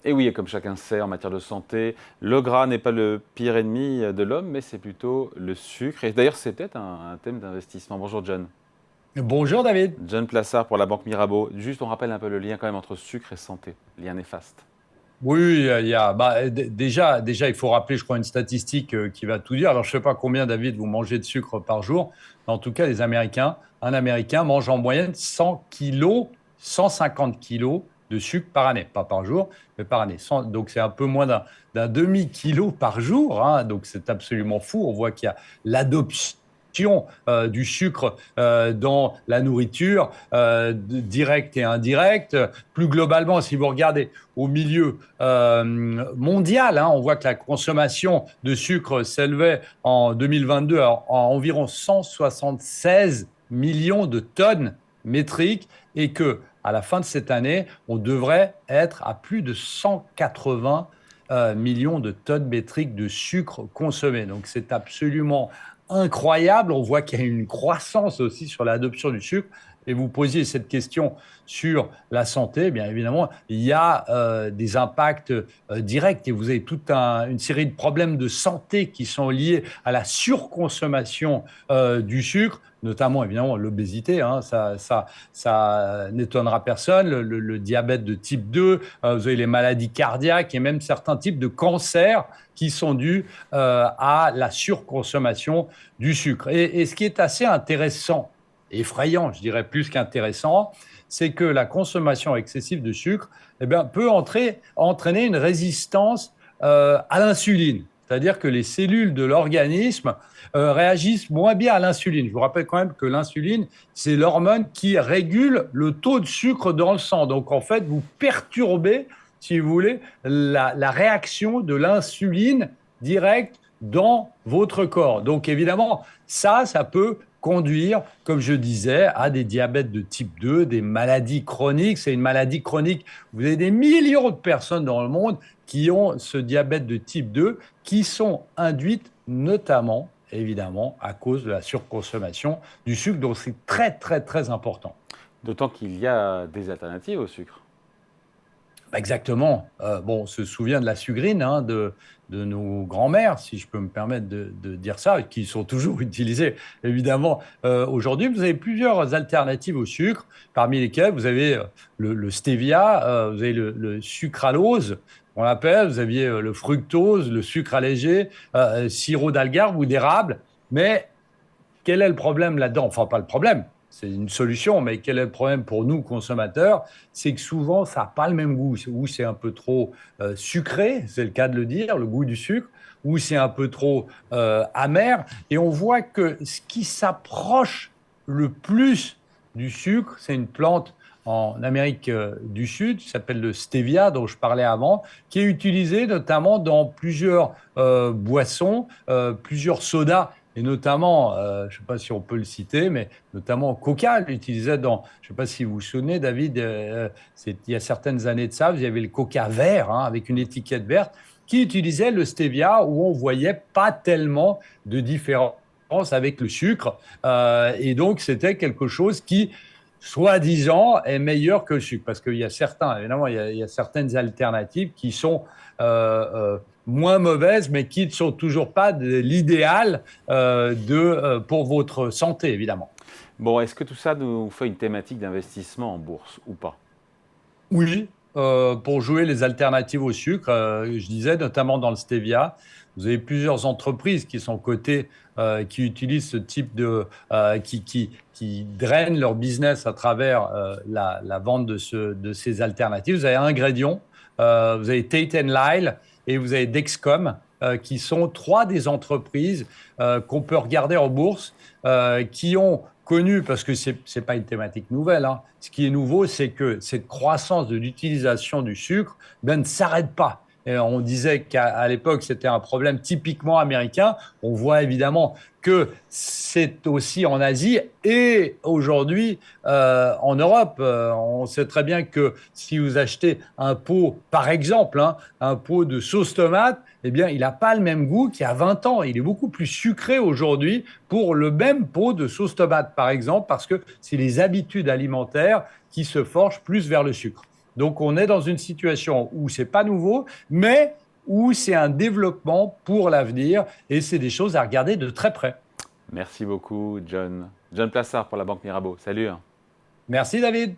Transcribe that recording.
Et oui, et comme chacun sait, en matière de santé, le gras n'est pas le pire ennemi de l'homme, mais c'est plutôt le sucre. Et d'ailleurs, c'est peut-être un thème d'investissement. Bonjour John. Bonjour David. John Plassard pour la Banque Mirabeau. Juste, on rappelle un peu le lien quand même entre sucre et santé. Lien néfaste. Oui, déjà, il faut rappeler, je crois, une statistique qui va tout dire. Alors, je ne sais pas combien, David, vous mangez de sucre par jour. Mais en tout cas, un Américain mange en moyenne 100 kilos, 150 kilos de sucre par année. Pas par jour, mais par année. Donc, c'est un peu moins d'un demi-kilo par jour, hein. Donc, c'est absolument fou. On voit qu'il y a l'adoption du sucre dans la nourriture, directe et indirecte. Plus globalement, si vous regardez au milieu mondial, hein, on voit que la consommation de sucre s'élevait en 2022 à environ 176 millions de tonnes métriques et que à la fin de cette année, on devrait être à plus de 180 millions de tonnes métriques de sucre consommé. Donc c'est absolument incroyable. On voit qu'il y a une croissance aussi sur l'adoption du sucre. Et vous posiez cette question sur la santé, bien évidemment, il y a des impacts directs et vous avez toute une série de problèmes de santé qui sont liés à la surconsommation du sucre, notamment évidemment l'obésité, hein, ça n'étonnera personne, le diabète de type 2, vous avez les maladies cardiaques et même certains types de cancers qui sont dus à la surconsommation du sucre. Et ce qui est assez intéressant, effrayant, je dirais plus qu'intéressant, c'est que la consommation excessive de sucre peut entraîner une résistance à l'insuline. C'est-à-dire que les cellules de l'organisme réagissent moins bien à l'insuline. Je vous rappelle quand même que l'insuline, c'est l'hormone qui régule le taux de sucre dans le sang. Donc en fait, vous perturbez, si vous voulez, la réaction de l'insuline directe dans votre corps. Donc évidemment, ça peut conduire, comme je disais, à des diabètes de type 2, des maladies chroniques. C'est une maladie chronique. Vous avez des millions de personnes dans le monde qui ont ce diabète de type 2, qui sont induites notamment, évidemment, à cause de la surconsommation du sucre. Donc c'est très, très, très important. D'autant qu'il y a des alternatives au sucre. Exactement. Bon, on se souvient de la sucrine, hein, de nos grands-mères, si je peux me permettre de dire ça, qui sont toujours utilisées, évidemment. Aujourd'hui, vous avez plusieurs alternatives au sucre, parmi lesquelles vous avez le stevia, vous avez le sucralose, on l'appelle, vous aviez le fructose, le sucre allégé, sirop d'algarve ou d'érable. Mais quel est le problème là-dedans? Enfin, pas le problème, c'est une solution, mais quel est le problème pour nous, consommateurs? C'est que souvent, ça n'a pas le même goût. Ou c'est un peu trop sucré, c'est le cas de le dire, le goût du sucre, ou c'est un peu trop amer. Et on voit que ce qui s'approche le plus du sucre, c'est une plante en Amérique du Sud, qui s'appelle le stevia, dont je parlais avant, qui est utilisé notamment dans plusieurs boissons, plusieurs sodas et notamment, je ne sais pas si on peut le citer, mais notamment Coca l'utilisait dans, je ne sais pas si vous vous souvenez, David, il y a certaines années de ça, vous avez le Coca vert, hein, avec une étiquette verte, qui utilisait le stevia où on voyait pas tellement de différence avec le sucre. Et donc, c'était quelque chose qui, soi-disant, est meilleur que le sucre. Parce qu'il y a certains, évidemment, il y a certaines alternatives qui sont moins mauvaises, mais qui ne sont toujours pas de l'idéal pour votre santé, évidemment. Bon, est-ce que tout ça nous fait une thématique d'investissement en bourse ou pas? Oui, pour jouer les alternatives au sucre, je disais notamment dans le stevia, vous avez plusieurs entreprises qui sont cotées, qui utilisent ce type qui drainent leur business à travers la vente de ces alternatives. Vous avez Ingrédients, vous avez Tate Lyle et vous avez Dexcom, qui sont trois des entreprises qu'on peut regarder en bourse, qui ont connu, parce que ce n'est pas une thématique nouvelle, hein. Ce qui est nouveau, c'est que cette croissance de l'utilisation du sucre ne s'arrête pas. Et on disait qu'à l'époque, c'était un problème typiquement américain. On voit évidemment que c'est aussi en Asie et aujourd'hui en Europe. On sait très bien que si vous achetez un pot, par exemple, hein, un pot de sauce tomate, eh bien, il n'a pas le même goût qu'il y a 20 ans. Il est beaucoup plus sucré aujourd'hui pour le même pot de sauce tomate, par exemple, parce que c'est les habitudes alimentaires qui se forgent plus vers le sucre. Donc on est dans une situation où c'est pas nouveau, mais où c'est un développement pour l'avenir et c'est des choses à regarder de très près. Merci beaucoup, John. John Plassard pour la Banque Mirabeau. Salut. Merci David.